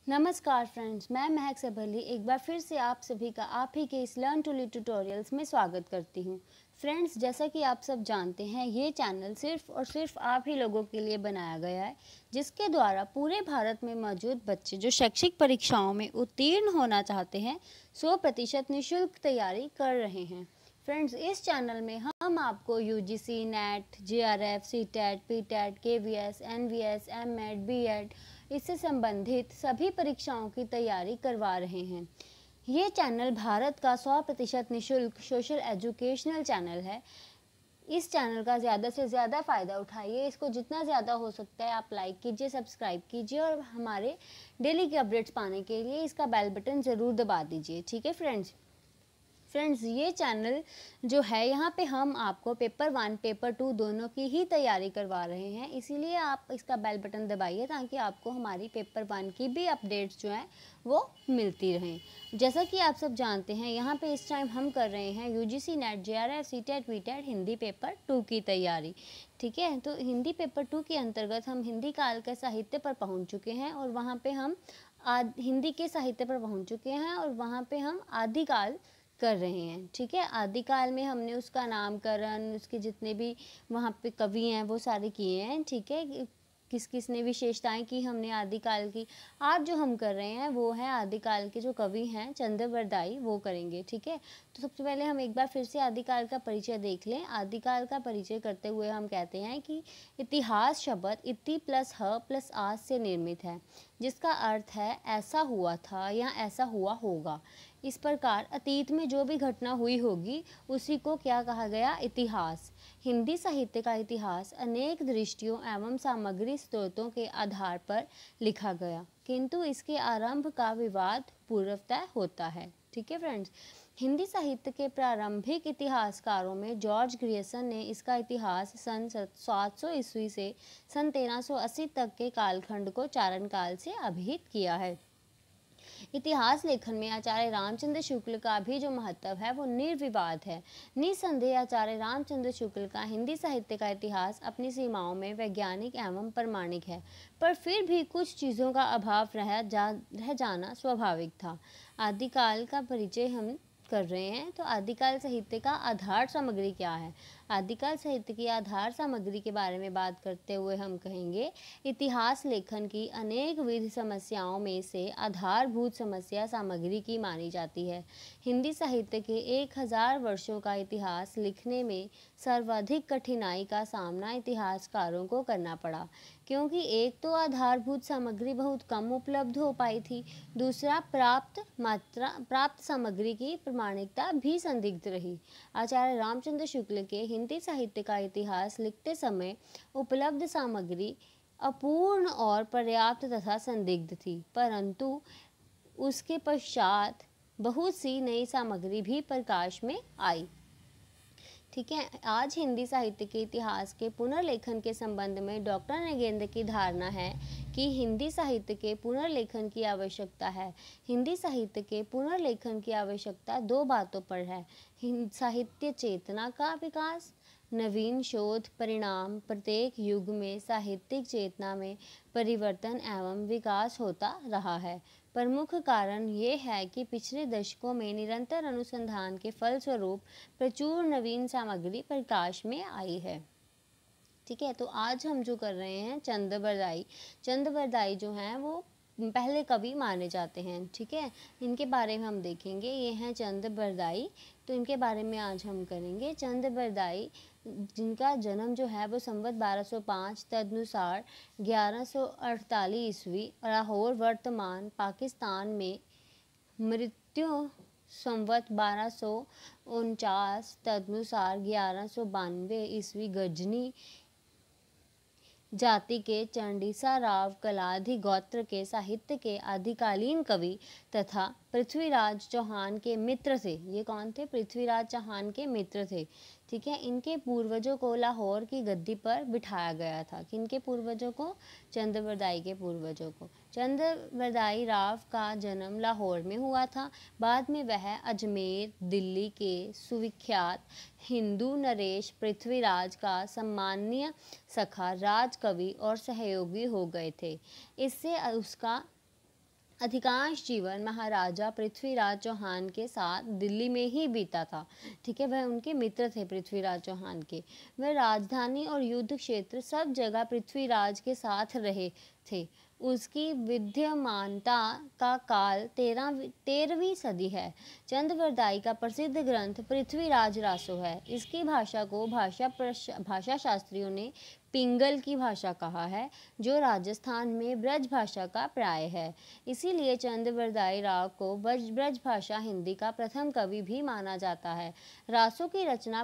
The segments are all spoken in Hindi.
नमस्कार फ्रेंड्स, मैं महक सबली एक बार फिर से आप सभी का आप ही के इस लर्न टू लीड ट्यूटोरियल्स में स्वागत करती हूँ। फ्रेंड्स, जैसा कि आप सब जानते हैं, ये चैनल सिर्फ और सिर्फ आप ही लोगों के लिए बनाया गया है, जिसके द्वारा पूरे भारत में मौजूद बच्चे जो शैक्षिक परीक्षाओं में उत्तीर्ण होना चाहते हैं 100% निःशुल्क तैयारी कर रहे हैं। फ्रेंड्स, इस चैनल में हम आपको UGC, NET, JRF, CTET, PTET, KVS, NVS, MEd, BEd इससे संबंधित सभी परीक्षाओं की तैयारी करवा रहे हैं। ये चैनल भारत का 100% निःशुल्क सोशल एजुकेशनल चैनल है। इस चैनल का ज़्यादा से ज़्यादा फ़ायदा उठाइए। इसको जितना ज़्यादा हो सकता है आप लाइक कीजिए, सब्सक्राइब कीजिए और हमारे डेली के अपडेट्स पाने के लिए इसका बेल बटन ज़रूर दबा दीजिए। ठीक है फ्रेंड्स, ये चैनल जो है, यहाँ पे हम आपको पेपर 1 पेपर 2 दोनों की ही तैयारी करवा रहे हैं, इसीलिए आप इसका बेल बटन दबाइए ताकि आपको हमारी पेपर 1 की भी अपडेट्स जो हैं वो मिलती रहें। जैसा कि आप सब जानते हैं, यहाँ पे इस टाइम हम कर रहे हैं UGC, NET, JRF, CTET, VTET Hindi paper 2 की तैयारी। ठीक है, तो हिंदी पेपर 2 के अंतर्गत हम हिंदी काल के साहित्य पर पहुँच चुके हैं और वहाँ पे हम हिंदी के साहित्य पर पहुँच चुके हैं और वहाँ पे हम आदिकाल कर रहे हैं। ठीक है, आदिकाल में हमने उसका नामकरण, उसके जितने भी वहाँ पे कवि हैं वो सारे किए हैं। ठीक है, किस किस ने विशेषताएं की हमने आदिकाल की। आज जो हम कर रहे हैं वो है आदिकाल के जो कवि हैं चंद्रवरदाई, वो करेंगे। ठीक है, तो सबसे पहले हम एक बार फिर से आदिकाल का परिचय देख लें। आदिकाल का परिचय करते हुए हम कहते हैं कि इतिहास शब्द इति प्लस ह प्लस आस से निर्मित है, जिसका अर्थ है ऐसा हुआ था या ऐसा हुआ होगा। इस प्रकार अतीत में जो भी घटना हुई होगी उसी को क्या कहा गया? इतिहास। हिंदी साहित्य का इतिहास अनेक दृष्टियों एवं सामग्री स्रोतों के आधार पर लिखा गया, किंतु इसके आरंभ का विवाद पूर्वतः होता है। ठीक है फ्रेंड्स, हिंदी साहित्य के प्रारंभिक इतिहासकारों में जॉर्ज ग्रियर्सन ने इसका इतिहास सन 700 ईस्वी से सन 1380 तक के कालखंड को चारण काल से अभिहित किया है। इतिहास लेखन में आचार्य रामचंद्र शुक्ल का भी जो महत्व है वो निर्विवाद है। निसंदेह आचार्य रामचंद्र शुक्ल का हिंदी साहित्य का इतिहास अपनी सीमाओं में वैज्ञानिक एवं प्रमाणिक है, पर फिर भी कुछ चीज़ों का अभाव रह जाना स्वाभाविक था। आदिकाल का परिचय हम कर रहे हैं, तो आदिकाल साहित्य का आधार सामग्री क्या है? आदिकाल साहित्य की आधार सामग्री के बारे में बात करते हुए हम कहेंगे, इतिहास लेखन की अनेक विध समस्याओं में से आधारभूत समस्या सामग्री की मानी जाती है। हिंदी साहित्य के 1000 वर्षों का इतिहास लिखने में सर्वाधिक कठिनाई का सामना इतिहासकारों को करना पड़ा, क्योंकि एक तो आधारभूत सामग्री बहुत कम उपलब्ध हो पाई थी, दूसरा प्राप्त सामग्री की प्रामाणिकता भी संदिग्ध रही। आचार्य रामचंद्र शुक्ल के हिंदी साहित्य का इतिहास लिखते समय उपलब्ध सामग्री अपूर्ण और पर्याप्त तथा संदिग्ध थी, परंतु उसके पश्चात बहुत सी नई सामग्री भी प्रकाश में आई। ठीक है, आज हिंदी साहित्य के इतिहास के पुनर्लेखन के संबंध में डॉक्टर नगेंद्र की धारणा है कि हिंदी साहित्य के पुनर्लेखन की आवश्यकता है। हिंदी साहित्य के पुनर्लेखन की आवश्यकता दो बातों पर है: साहित्य चेतना का विकास, नवीन शोध परिणाम। प्रत्येक युग में साहित्यिक चेतना में परिवर्तन एवं विकास होता रहा है। प्रमुख कारण ये है कि पिछले दशकों में निरंतर अनुसंधान के फलस्वरूप प्रचुर नवीन सामग्री प्रकाश में आई है। ठीक है, तो आज हम जो कर रहे हैं चंद्रवरदाई जो हैं वो पहले कवि माने जाते हैं। ठीक है, इनके बारे में हम देखेंगे। ये हैं चंद्रवरदाई, तो इनके बारे में आज हम करेंगे। चंद्रवरदाई जिनका जन्म जो है वो संवत 1205 तदनुसार 1148 ईस्वी लाहौर वर्तमान पाकिस्तान में, मृत्यु संवत 1249 तदनुसार 1192 ईस्वी गजनी जाति के चंडीसा राव कलाधी गोत्र के साहित्य के आदिकालीन कवि तथा पृथ्वीराज चौहान के मित्र थे। ये कौन थे? पृथ्वीराज चौहान के मित्र थे। ठीक है, इनके पूर्वजों को लाहौर की गद्दी पर बिठाया गया था। किनके पूर्वजों को? चंद्रवरदाई के पूर्वजों को। चंद्रवरदाई राव का जन्म लाहौर में हुआ था। बाद में वह अजमेर, दिल्ली के सुविख्यात हिंदू नरेश पृथ्वीराज का सम्माननीय सखा, राजकवि और सहयोगी हो गए थे। इससे उसका अधिकांश जीवन महाराजा पृथ्वीराज चौहान के साथ दिल्ली में ही बीता था। ठीक है, वह उनके मित्र थे पृथ्वीराज चौहान के। वह राजधानी और युद्ध क्षेत्र सब जगह पृथ्वीराज के साथ रहे थे। उसकी विद्यमानता का काल 13वीं सदी है। चंद्रवरदाई का प्रसिद्ध ग्रंथ पृथ्वीराज रासो है। इसकी भाषा को भाषा शास्त्रियों ने पिंगल की भाषा कहा है, जो राजस्थान में ब्रज भाषा का प्राय है। इसीलिए चंद्रवरदाई राव को ब्रज भाषा हिंदी का प्रथम कवि भी माना जाता है। रासो की रचना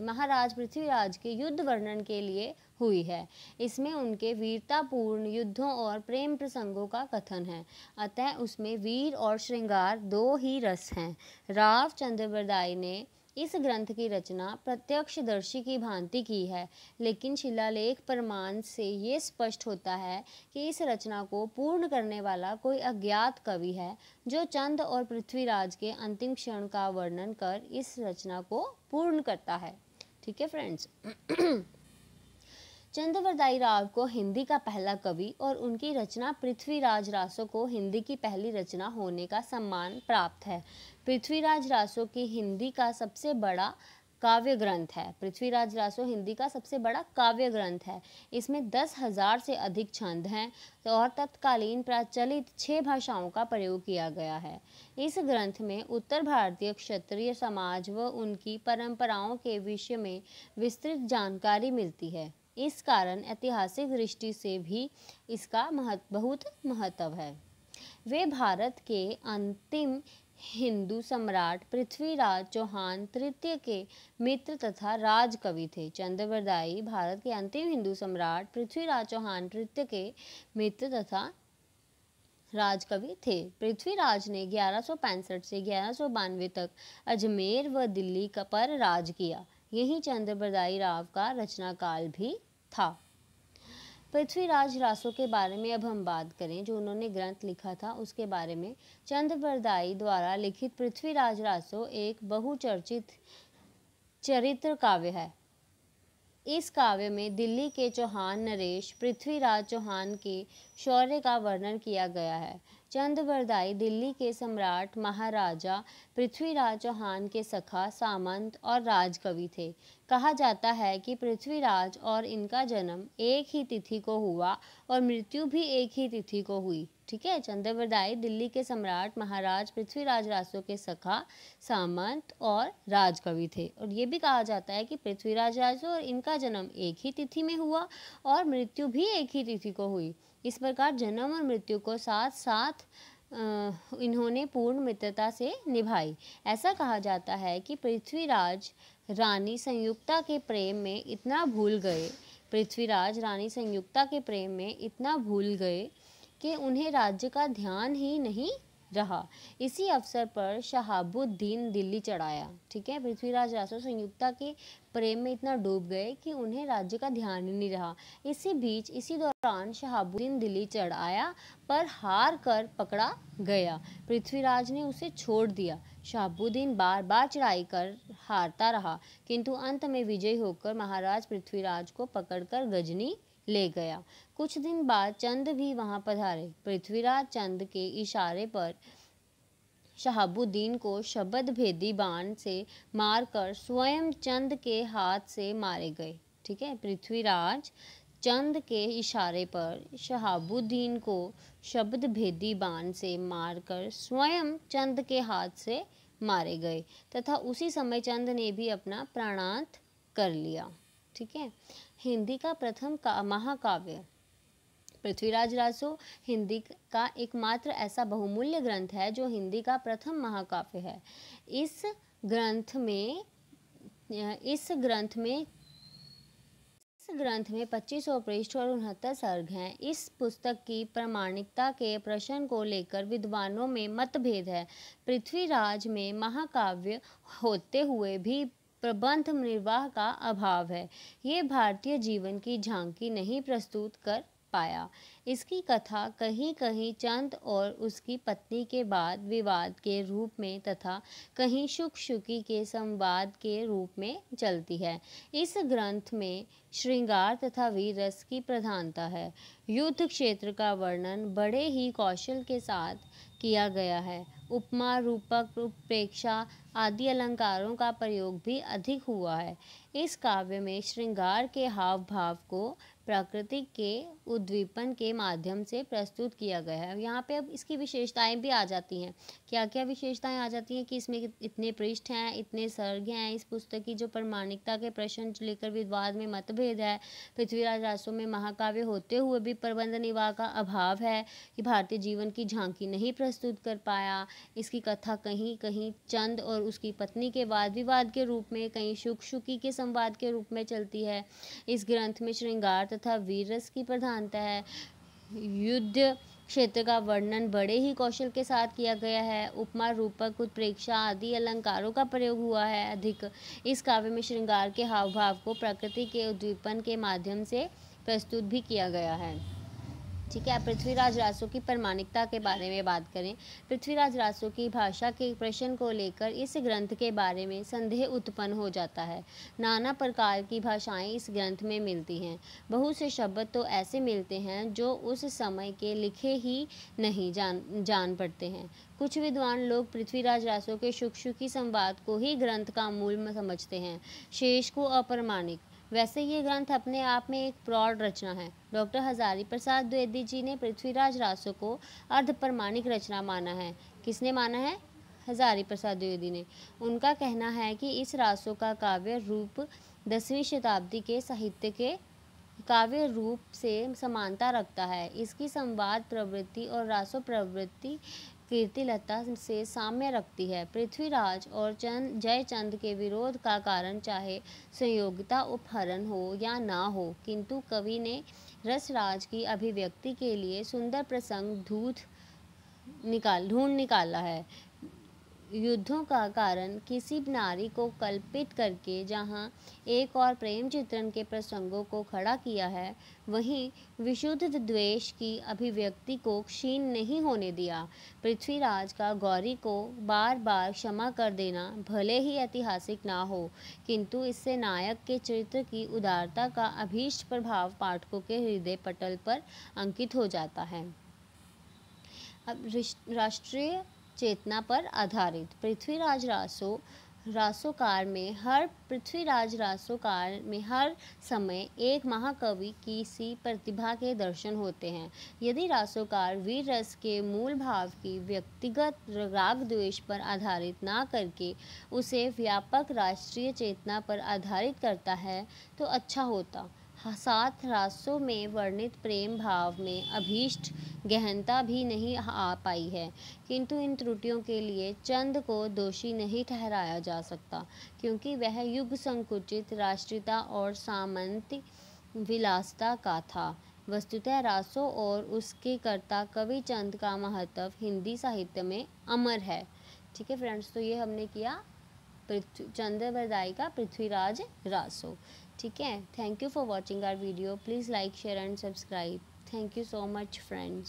महाराज पृथ्वीराज के युद्ध वर्णन के लिए हुई है। इसमें उनके वीरतापूर्ण युद्धों और प्रेम प्रसंगों का कथन है। अतः उसमें वीर और श्रृंगार दो ही रस हैं। राव चंद्रवरदाई ने इस ग्रंथ की रचना प्रत्यक्षदर्शी की भांति की है, लेकिन शिलालेख प्रमाण से ये स्पष्ट होता है कि इस रचना को पूर्ण करने वाला कोई अज्ञात कवि है, जो चंद और पृथ्वीराज के अंतिम क्षण का वर्णन कर इस रचना को पूर्ण करता है। ठीक है फ्रेंड्स। चंद्रवरदाई राव को हिंदी का पहला कवि और उनकी रचना पृथ्वीराज रासो को हिंदी की पहली रचना होने का सम्मान प्राप्त है। पृथ्वीराज रासो की हिंदी का सबसे बड़ा काव्य ग्रंथ है। पृथ्वीराज रासो हिंदी का सबसे बड़ा काव्य ग्रंथ है। इसमें 10,000 से अधिक छंद हैं और तत्कालीन प्रचलित 6 भाषाओं का प्रयोग किया गया है। इस ग्रंथ में उत्तर भारतीय क्षत्रिय समाज व उनकी परंपराओं के विषय में विस्तृत जानकारी मिलती है। इस कारण ऐतिहासिक दृष्टि से भी इसका बहुत महत्व है। वे भारत के अंतिम हिंदू सम्राट पृथ्वीराज चौहान तृतीय के मित्र तथा राजकवि थे। चंद्रवरदाई भारत के अंतिम हिंदू सम्राट पृथ्वीराज चौहान तृतीय के मित्र तथा राजकवि थे। पृथ्वीराज ने 1165 से 1192 तक अजमेर व दिल्ली पर राज किया। यही चंद्रवरदाई राव का रचना काल भी था। पृथ्वीराज रासो के बारे में अब हम बात करें, जो उन्होंने ग्रंथ लिखा था उसके बारे में। चंद्रवरदाई द्वारा लिखित पृथ्वीराज रासो एक बहुचर्चित चरित्र काव्य है। इस काव्य में दिल्ली के चौहान नरेश पृथ्वीराज चौहान के शौर्य का वर्णन किया गया है। चंद्रवरदाई दिल्ली के सम्राट महाराजा पृथ्वीराज चौहान के सखा, सामंत और राजकवि थे। कहा जाता है कि पृथ्वीराज और इनका जन्म एक ही तिथि को हुआ और मृत्यु भी एक ही तिथि को हुई। ठीक है, चंद्रवरदाई दिल्ली के सम्राट महाराज पृथ्वीराज रासो के सखा, सामंत और राजकवि थे। और ये भी कहा जाता है कि पृथ्वीराज रासो और इनका जन्म एक ही तिथि में हुआ और मृत्यु भी एक ही तिथि को हुई। इस प्रकार जन्म और मृत्यु को साथ साथ इन्होंने पूर्ण मित्रता से निभाई। ऐसा कहा जाता है कि पृथ्वीराज रानी संयुक्ता के प्रेम में इतना भूल गए कि उन्हें राज्य का ध्यान ही नहीं रहा। इसी अवसर पर शहाबुद्दीन दिल्ली चढ़ाया। ठीक है, पृथ्वीराज रासो संयुक्ता के प्रेम में इतना डूब गए कि उन्हें राज्य का ध्यान ही नहीं रहा। इसी दौरान शहाबुद्दीन दिल्ली चढ़ाया, पर हार कर पकड़ा गया। पृथ्वीराज ने उसे छोड़ दिया। शहाबुद्दीन बार बार चढ़ाई कर हारता रहा, किंतु अंत में विजयी होकर महाराज पृथ्वीराज को पकड़कर गजनी ले गया। कुछ दिन बाद चंद भी वहां पधारे। पृथ्वीराज चंद के इशारे पर शहाबुद्दीन को शब्द भेदी बाण से मारकर स्वयं चंद के हाथ से मारे गए। ठीक है, पृथ्वीराज चंद के इशारे पर शहाबुद्दीन को शब्द भेदी बाण से मारकर स्वयं चंद के हाथ से मारे गए तथा उसी समय चंद ने भी अपना प्राणांत कर लिया। ठीक है, हिंदी का प्रथम महाकाव्य पृथ्वीराज रासो हिंदी का एकमात्र ऐसा बहुमूल्य ग्रंथ है जो हिंदी का प्रथम महाकाव्य है। इस ग्रंथ में 2500 पृष्ठ और 69 सर्ग हैं। इस पुस्तक की प्रामाणिकता के प्रश्न को लेकर विद्वानों में मतभेद है। पृथ्वीराज में महाकाव्य होते हुए भी प्रबंध निर्वाह का अभाव है। ये भारतीय जीवन की झांकी नहीं प्रस्तुत कर पाया। इसकी कथा कहीं कहीं चंद और उसकी पत्नी के बाद विवाद के रूप में तथा कहीं शुक शुकी के संवाद के रूप में चलती है। इस ग्रंथ में श्रृंगार तथा वीर रस की प्रधानता है। युद्ध क्षेत्र का वर्णन बड़े ही कौशल के साथ किया गया है। उपमा, रूपक, उत्प्रेक्षा आदि अलंकारों का प्रयोग भी अधिक हुआ है। इस काव्य में श्रृंगार के हाव भाव को प्रकृति के उद्दीपन के माध्यम से प्रस्तुत किया गया है। यहाँ पे अब इसकी विशेषताएं भी आ जाती हैं। क्या क्या विशेषताएं आ जाती हैं कि इसमें इतने पृष्ठ हैं, इतने सर्ग हैं, इस पुस्तक की जो प्रमाणिकता के प्रश्न लेकर विवाद में मतभेद है, पृथ्वीराज रासो में महाकाव्य होते हुए भी प्रबंध निवाह का अभाव है, कि भारतीय जीवन की झांकी नहीं प्रस्तुत कर पाया, इसकी कथा कहीं कहीं चंद और उसकी पत्नी के वाद विवाद के रूप में, कहीं शुक शुकी के संवाद के रूप में चलती है। इस ग्रंथ में श्रृंगार तथा वीर रस की प्रधानता है। युद्ध क्षेत्र का वर्णन बड़े ही कौशल के साथ किया गया है। उपमा, रूपक, उत्प्रेक्षा आदि अलंकारों का प्रयोग हुआ है अधिक। इस काव्य में श्रृंगार के हाव भाव को प्रकृति के उद्दीपन के माध्यम से प्रस्तुत भी किया गया है। ठीक है, पृथ्वीराज रासो की प्रमाणिकता के बारे में बात करें। पृथ्वीराज रासो की भाषा के प्रश्न को लेकर इस ग्रंथ के बारे में संदेह उत्पन्न हो जाता है। नाना प्रकार की भाषाएं इस ग्रंथ में मिलती हैं। बहुत से शब्द तो ऐसे मिलते हैं जो उस समय के लिखे ही नहीं जान पड़ते हैं। कुछ विद्वान लोग पृथ्वीराज रासो के शुक शुकी संवाद को ही ग्रंथ का मूल समझते हैं, शेष को अप्रमाणिक। वैसे ये ग्रंथ अपने आप में एक प्रौढ़ रचना है। डॉक्टर हजारी प्रसाद द्विवेदी जी ने पृथ्वीराज रासो को अर्ध प्रमाणिक रचना माना है। किसने माना है? हजारी प्रसाद द्विवेदी ने। उनका कहना है कि इस रासो का काव्य रूप 10वीं शताब्दी के साहित्य के काव्य रूप से समानता रखता है। इसकी संवाद प्रवृत्ति और रासो प्रवृत्ति कीर्तिलता से साम्य रखती है। पृथ्वीराज और जयचंद के विरोध का कारण चाहे संयोगिता उपहरण हो या ना हो, किंतु कवि ने रसराज की अभिव्यक्ति के लिए सुंदर प्रसंग ढूंढ निकाला है। युद्धों का कारण किसी नारी को कल्पित करके जहां एक और प्रेम चित्रण के प्रसंगों को खड़ा किया है, वहीं विशुद्ध द्वेष की अभिव्यक्ति को क्षीण नहीं होने दिया। पृथ्वीराज का गौरी को बार बार क्षमा कर देना भले ही ऐतिहासिक ना हो, किंतु इससे नायक के चरित्र की उदारता का अभीष्ट प्रभाव पाठकों के हृदय पटल पर अंकित हो जाता है। अब राष्ट्रीय चेतना पर आधारित पृथ्वीराज रासोकार में हर समय एक महाकवि की सी प्रतिभा के दर्शन होते हैं। यदि रासोकार वीर रस के मूल भाव की व्यक्तिगत राग द्वेष पर आधारित ना करके उसे व्यापक राष्ट्रीय चेतना पर आधारित करता है तो अच्छा होता। साथ रासों में वर्णित प्रेम भाव में अभीष्ट गहनता भी नहीं आ पाई है, किंतु इन त्रुटियों के लिए चंद को दोषी नहीं ठहराया जा सकता, क्योंकि वह युग संकुचित राष्ट्रीयता और सामंती विलासता का था। वस्तुतः रासो और उसके कर्ता कवि चंद का महत्व हिंदी साहित्य में अमर है। ठीक है फ्रेंड्स, तो ये हमने किया चंद्रवरदाई का पृथ्वीराज रासो। ठीक है, thank you for watching our video. Please like, share and subscribe. Thank you so much friends.